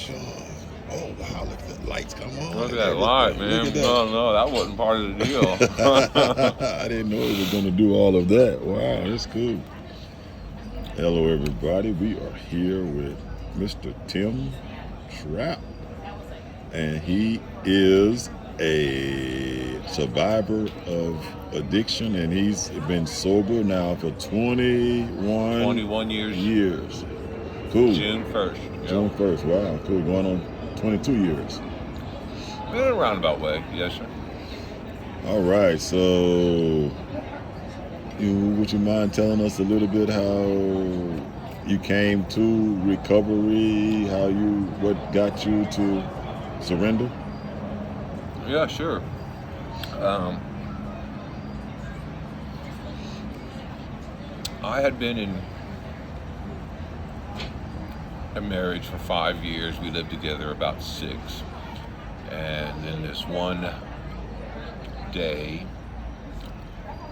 Sean. Oh, wow, look at the lights come on. Look at that light, man. Look at that. No, that wasn't part of the deal. I didn't know it was going to do all of that. Wow, that's cool. Hello, everybody. We are here with Mr. Tim Trapp, and he is a survivor of addiction, and he's been sober now for 21 years. Cool. June 1st. Yep. June 1st. Wow, cool. Going on 22 years. In a roundabout way, yes, sir. All right, so would you mind telling us a little bit how you came to recovery, what got you to surrender? Yeah, sure. I had been in a marriage for 5 years. We lived together about 6. And then this one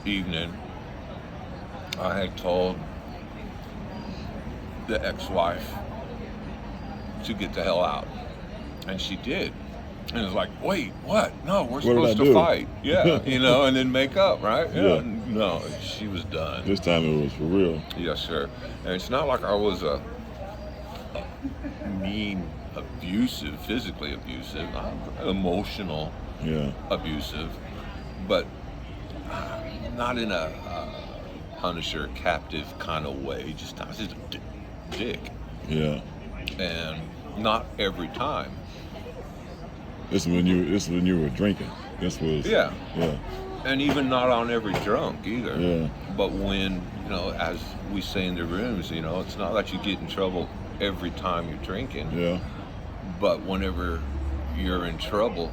evening, I had told the ex-wife to get the hell out. And she did. And it was like, wait, what? No, we're supposed to fight. Yeah, and then make up, right? Yeah. No, she was done. This time it was for real. Yes, sir. And it's not like I was a mean, abusive, physically abusive, emotional abusive, but not in a punisher, captive kind of way. I was just a dick. Yeah. And not every time. This is when you were drinking. This was Yeah. Yeah. And even not on every drunk either. Yeah. But when, as we say in the rooms, it's not that you get in trouble every time you're drinking. Yeah. But whenever you're in trouble,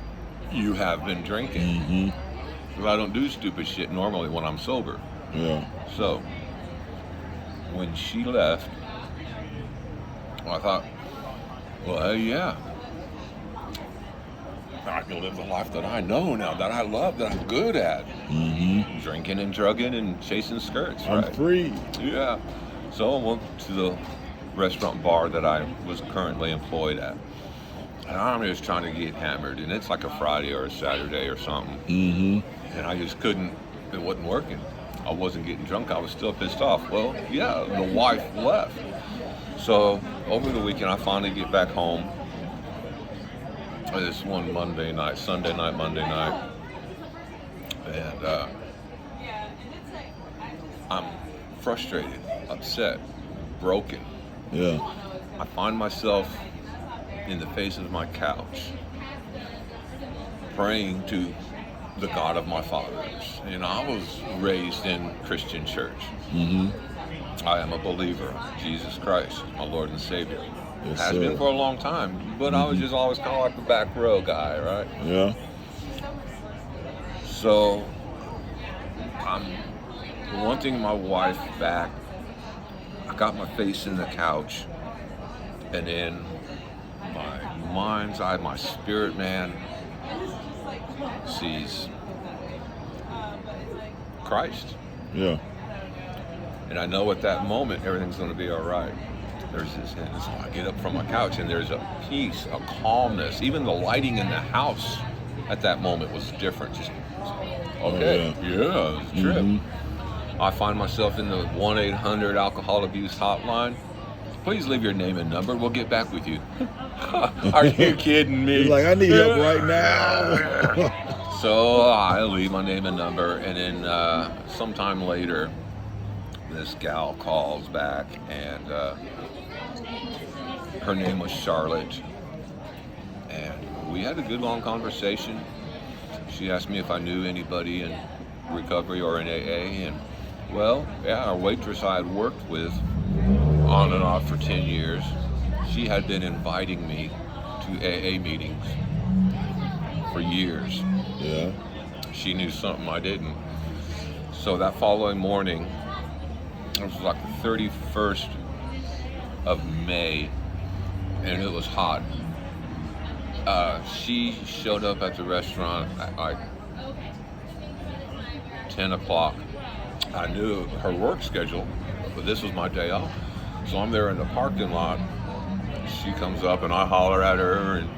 you have been drinking. Mm-hmm. I don't do stupid shit normally when I'm sober. Yeah. So when she left, I thought, well, yeah, I can live the life that I know now, that I love, that I'm good at. Mm-hmm. Drinking and drugging and chasing skirts, right? I'm free. Yeah. So I went to the restaurant bar that I was currently employed at. And I'm just trying to get hammered, and it's like a Friday or a Saturday or something. Mm-hmm. And I just couldn't, it wasn't working. I wasn't getting drunk, I was still pissed off. Well, yeah, the wife left. So over the weekend, I finally get back home. This one Sunday night, Monday night. And I'm frustrated, upset, broken. Yeah. I find myself in the face of my couch, praying to the God of my fathers. I was raised in Christian church. Mm-hmm. I am a believer of Jesus Christ, my Lord and Savior. Yes, Has sir. been for a long time, but I was just always kind of like the back row guy, right? Yeah. So I'm wanting my wife back. I got my face in the couch, and in my mind's eye, my spirit man sees Christ. Yeah. And I know at that moment everything's going to be all right. There's this, and so I get up from my couch, and there's a peace, a calmness. Even the lighting in the house at that moment was different. Just okay, yeah, it's a trip. Mm-hmm. I find myself in the 1-800 alcohol abuse hotline. Please leave your name and number. We'll get back with you. Are you kidding me? He's like, I need help right now. So I leave my name and number, and then sometime later, this gal calls back, and her name was Charlotte, and we had a good long conversation. She asked me if I knew anybody in recovery or in AA, and well, yeah, our waitress I had worked with on and off for 10 years, she had been inviting me to AA meetings for years. Yeah. She knew something I didn't. So that following morning, it was like the 31st of May, and it was hot. She showed up at the restaurant at like 10 o'clock. I knew her work schedule, but this was my day off. So I'm there in the parking lot. she comes up and I holler at her, and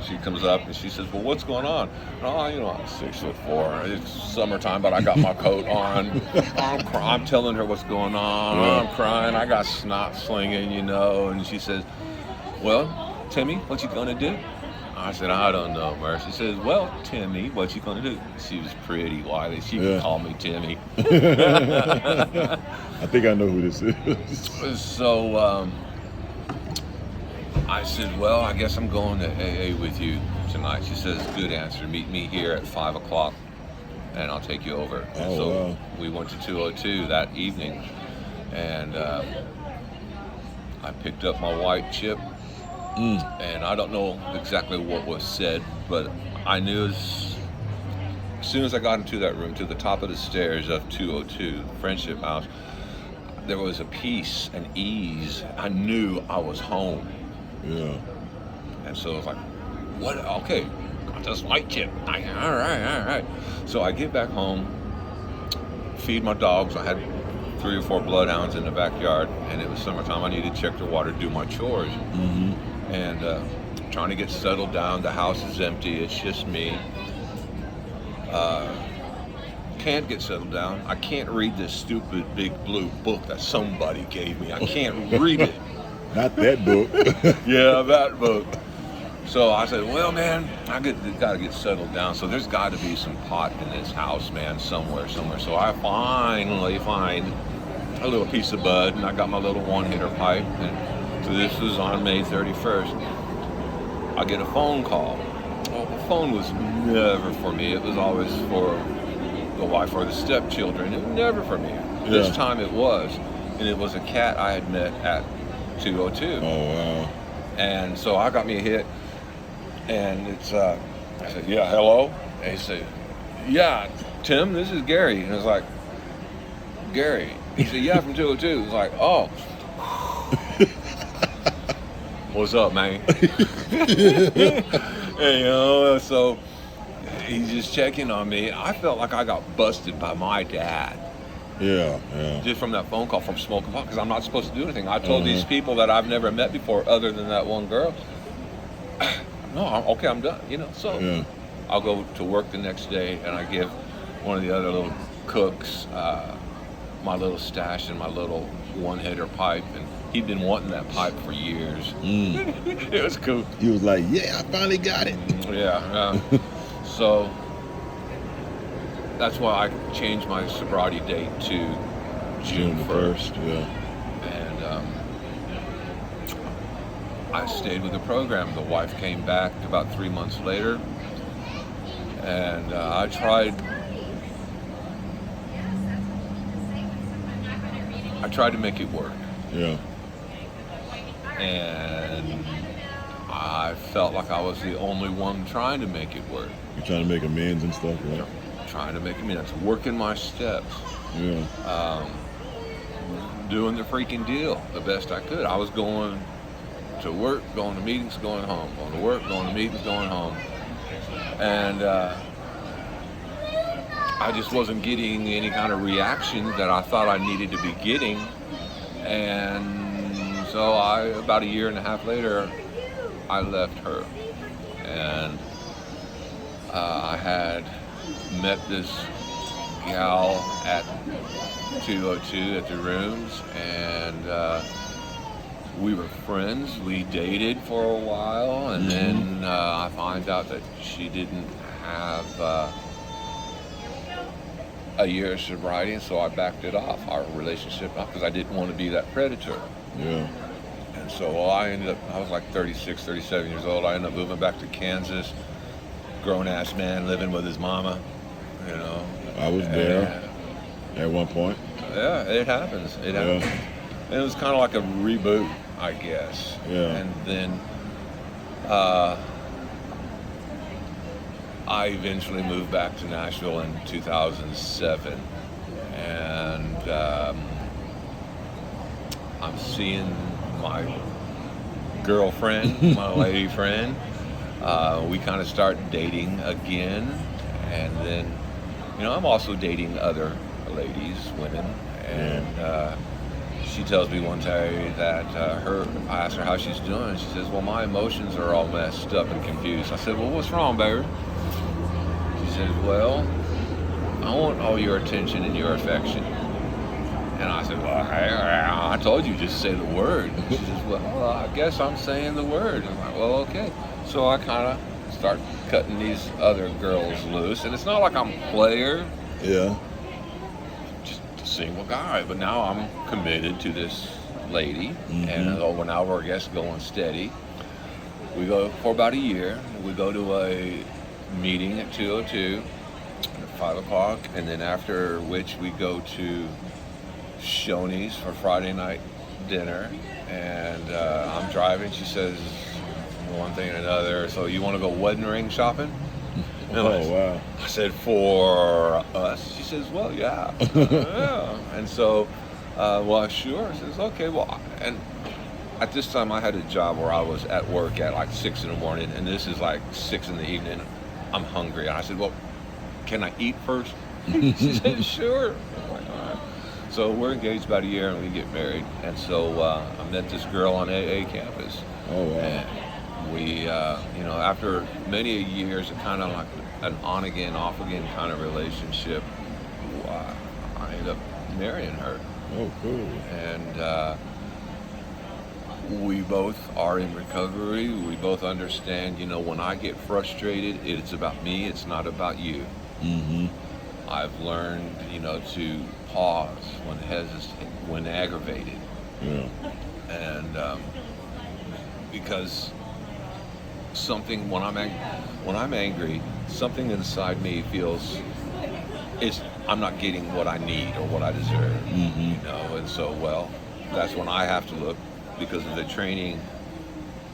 she comes up and she says, well, what's going on? Oh, you know, I'm 6'4". It's summertime, but I got my coat on. I'm telling her what's going on. Yeah. I'm crying. I got snot slinging, you know. And she says, well, Timmy, what you gonna do? I said, I don't know, Mer. She says, well, Timmy, what you gonna do? She was pretty wily. She could call me Timmy. I think I know who this is. So I said, well, I guess I'm going to AA with you tonight. She says, good answer. Meet me here at 5 o'clock and I'll take you over. And Oh, so wow. we went to 202 that evening, and I picked up my white chip. And I don't know exactly what was said, but I knew as soon as I got into that room, to the top of the stairs of 202, Friendship House, there was a peace and ease. I knew I was home. Yeah. And so I was like, what? Okay, got this white chip. All right. So I get back home, feed my dogs. I had 3 or 4 bloodhounds in the backyard, and it was summertime. I needed to check the water, do my chores. Mm-hmm. And trying to get settled down. The house is empty. It's just me. Can't get settled down. I can't read this stupid big blue book that somebody gave me. I can't read it. Not that book. Yeah, that book. So I said, well, man, I got to get settled down. So there's got to be some pot in this house, man, somewhere. So I finally find a little piece of bud, and I got my little one-hitter pipe. And so this was on May 31st. I get a phone call. Well, the phone was never for me. It was always for the wife or the stepchildren. It was never for me. This time it was. And it was a cat I had met at 202. Oh, wow. And so I got me a hit. And it's, I said, yeah, hello? And he said, yeah, Tim, this is Gary. And I was like, Gary? He said, yeah, from 202. It was like, oh. What's up, man? And, you know, so he's just checking on me. I felt like I got busted by my dad. Yeah. Just from that phone call from smoking pot, because I'm not supposed to do anything. I told these people that I've never met before other than that one girl, no, I'm done, you know. So I'll go to work the next day, and I give one of the other little cooks my little stash and my little one-hitter pipe, and he'd been wanting that pipe for years. It was cool. He was like, yeah, I finally got it. Yeah. So that's why I changed my sobriety date to June 1st. Yeah. And I stayed with the program. The wife came back about 3 months later, and I tried to make it work. Yeah. And I felt like I was the only one trying to make it work. You're trying to make amends and stuff, right? Trying to make amends, working my steps. Yeah. Doing the freaking deal the best I could. I was going to work, going to meetings, going home. Going to work, going to meetings, going home. And I just wasn't getting any kind of reaction that I thought I needed to be getting. And so about a year and a half later, I left her. And I had met this gal at 202 at the rooms, and we were friends. We dated for a while, and then I find out that she didn't have a year of sobriety, and so I backed it off, our relationship, because I didn't want to be that predator. Yeah. And so I was like 36, 37 years old. I ended up moving back to Kansas, grown-ass man living with his mama, you know. I was there at one point. Yeah, it happens. It happens. And it was kind of like a reboot, I guess. Yeah. And then I eventually moved back to Nashville in 2007. And I'm seeing my girlfriend, my lady friend. We kind of start dating again. And then, you know, I'm also dating other ladies, women. And she tells me one day that I asked her how she's doing, and she says, well, my emotions are all messed up and confused. I said, well, what's wrong, baby? She says, well, I want all your attention and your affection. And I said, well, I told you just say the word. She says, well, I guess I'm saying the word. I'm like, well, okay. So I kind of start cutting these other girls loose, and it's not like I'm a player. Yeah. Just a single guy, but now I'm committed to this lady, Mm-hmm. and now we're just going steady. We go for about a year. We go to a meeting at 2:02, at 5 o'clock, and then after which we go to Shoney's for Friday night dinner. And I'm driving. She says one thing and another. So you want to go wedding ring shopping? Oh, wow. I said, for us? She says, well, yeah. Yeah. And so, well, sure. I says, okay, well, and at this time I had a job where I was at work at like 6 in the morning, and this is like 6 in the evening. I'm hungry. And I said, well, can I eat first? She said, sure. I'm like, all right. So we're engaged about a year, and we get married. And so I met this girl on AA campus. Oh, wow. And we, after many years of kind of like an on-again, off-again kind of relationship, I ended up marrying her. Oh, cool. And we both are in recovery. We both understand, when I get frustrated, it's about me. It's not about you. Mm-hmm. I've learned, to pause when aggravated. Yeah. And because something, when I'm angry, something inside me feels I'm not getting what I need or what I deserve. Mm-hmm. And so, well, that's when I have to look, because of the training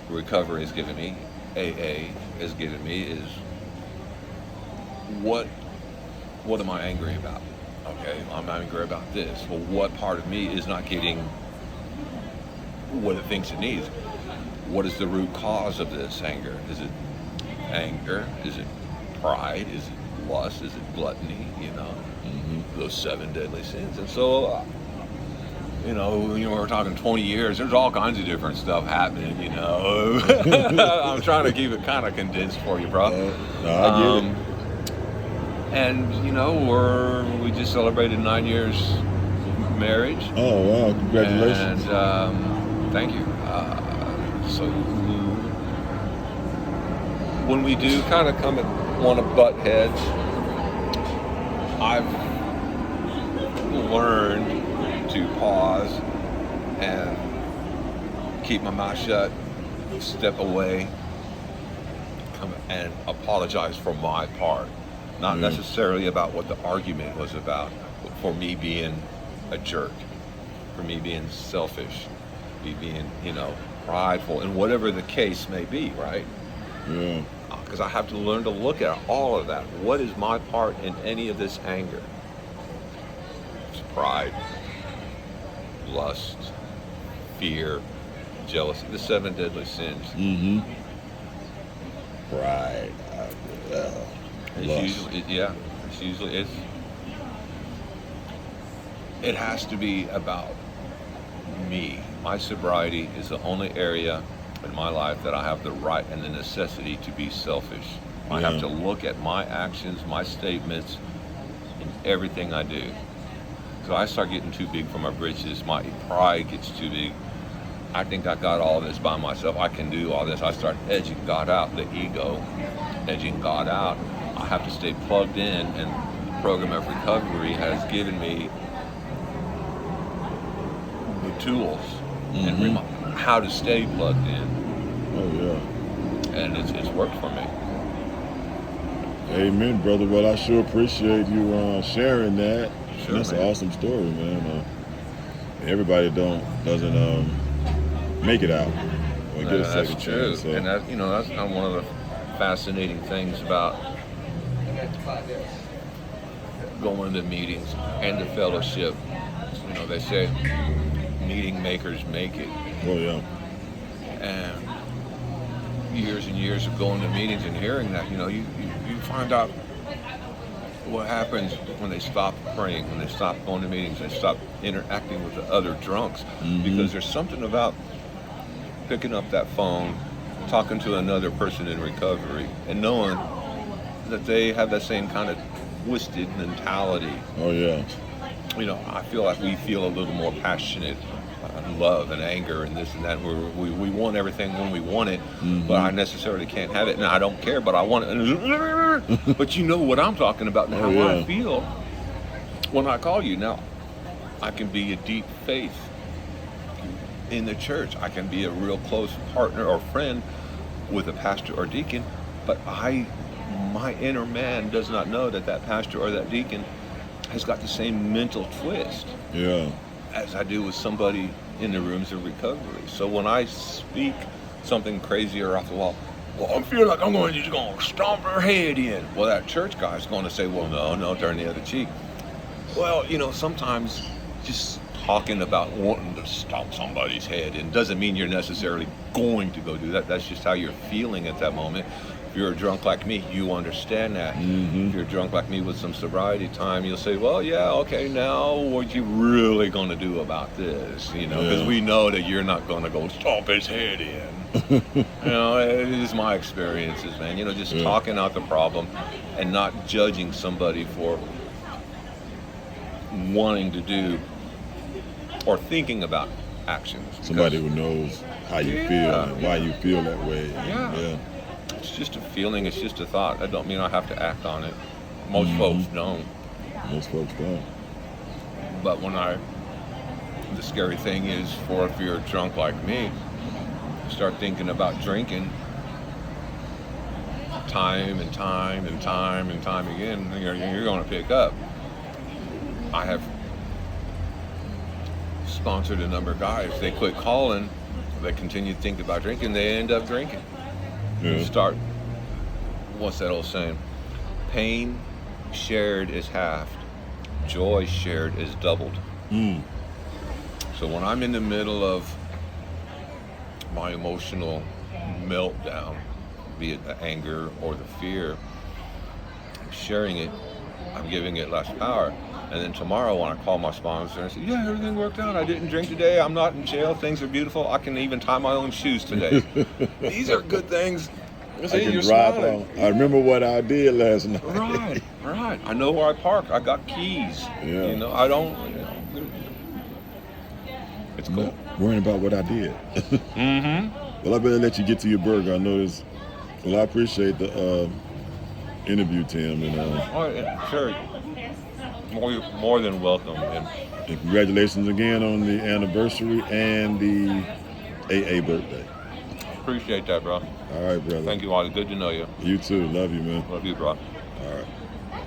recovery has given me, AA has given me, is what am I angry about? Okay, I'm angry about this. Well, what part of me is not getting what it thinks it needs? What is the root cause of this anger? Is it anger? Is it pride? Is it lust? Is it gluttony? Mm-hmm. Those 7 deadly sins. And so, we're talking 20 years. There's all kinds of different stuff happening. I'm trying to keep it kind of condensed for you, bro. No, I get it. And we just celebrated 9 years marriage. Oh, wow. Congratulations. And thank you. So when we do kind of want to butt heads, I've learned to pause and keep my mouth shut, step away, and apologize for my part. Not necessarily about what the argument was about, but for me being a jerk, for me being selfish, me being, prideful, and whatever the case may be, right? Yeah. Because I have to learn to look at all of that. What is my part in any of this anger? It's pride, lust, fear, jealousy, the 7 deadly sins. Mm-hmm. Pride. It has to be about me. My sobriety is the only area in my life that I have the right and the necessity to be selfish. I have to look at my actions, my statements, and everything I do. So I start getting too big for my britches. My pride gets too big. I think I got all this by myself. I can do all this. I start edging God out, the ego, edging God out. I have to stay plugged in, and the program of recovery has given me the tools and how to stay plugged in. Oh, yeah. And it's worked for me. Amen, brother. Well, I sure appreciate you sharing that. Sure, that's man. an awesome story, man. Everybody doesn't make it out or get a second That's true. chance. So. And that's kind of one of the fascinating things about going to meetings and the fellowship. They say meeting makers make it. Oh, yeah. And years and years of going to meetings and hearing that, you find out what happens when they stop praying, when they stop going to meetings, they stop interacting with the other drunks, because there's something about picking up that phone, talking to another person in recovery, and knowing that they have that same kind of twisted mentality. Oh yeah. You know, I feel like we feel a little more passionate, love and anger and this and that. We want everything when we want it, but I necessarily can't have it, and I don't care, but I want it. But you know what I'm talking about and how I feel when I call you. Now, I can be a deep faith in the church. I can be a real close partner or friend with a pastor or deacon, but my inner man does not know that that pastor or that deacon has got the same mental twist as I do with somebody in the rooms of recovery. So when I speak something crazy or off the wall, well, I feel like I'm just going to stomp her head in. Well, that church guy is going to say, well, no, turn the other cheek. Well, you know, sometimes just talking about wanting to stomp somebody's head in doesn't mean you're necessarily going to go do that. That's just how you're feeling at that moment. If you're a drunk like me, you understand that. If you're drunk like me with some sobriety time, you'll say, well, yeah, okay, now what you really going to do about this? You know, because we know that you're not going to go stomp his head in. You know, it is my experiences, man. You know, just talking out the problem and not judging somebody for wanting to do or thinking about actions. Somebody who knows how you feel and why you feel that way. It's just a feeling, it's just a thought. That don't mean I have to act on it. Most folks don't. Most folks don't. But the scary thing is, if you're drunk like me, start thinking about drinking time and time and time and time again, you're going to pick up. I have sponsored a number of guys. They quit calling, they continue to think about drinking, they end up drinking. Start, what's that old saying? Pain shared is halved, joy shared is doubled. So when I'm in the middle of my emotional meltdown, be it the anger or the fear, I'm sharing it, I'm giving it less power. And then tomorrow when I call my sponsor and say, yeah, everything worked out, I didn't drink today, I'm not in jail, things are beautiful, I can even tie my own shoes today. These are good things. I can drive on. I remember what I did last night. Right. I know where I parked. I got keys. You know, I don't, it's cool. Not worrying about what I did. Well, I better let you get to your burger. I know this. Well, I appreciate the interview, Tim. And sure. More than welcome. And congratulations again on the anniversary and the AA birthday. Appreciate that, bro. All right, brother. Thank you, Wally. Good to know you. You too. Love you, man. Love you, bro. All right.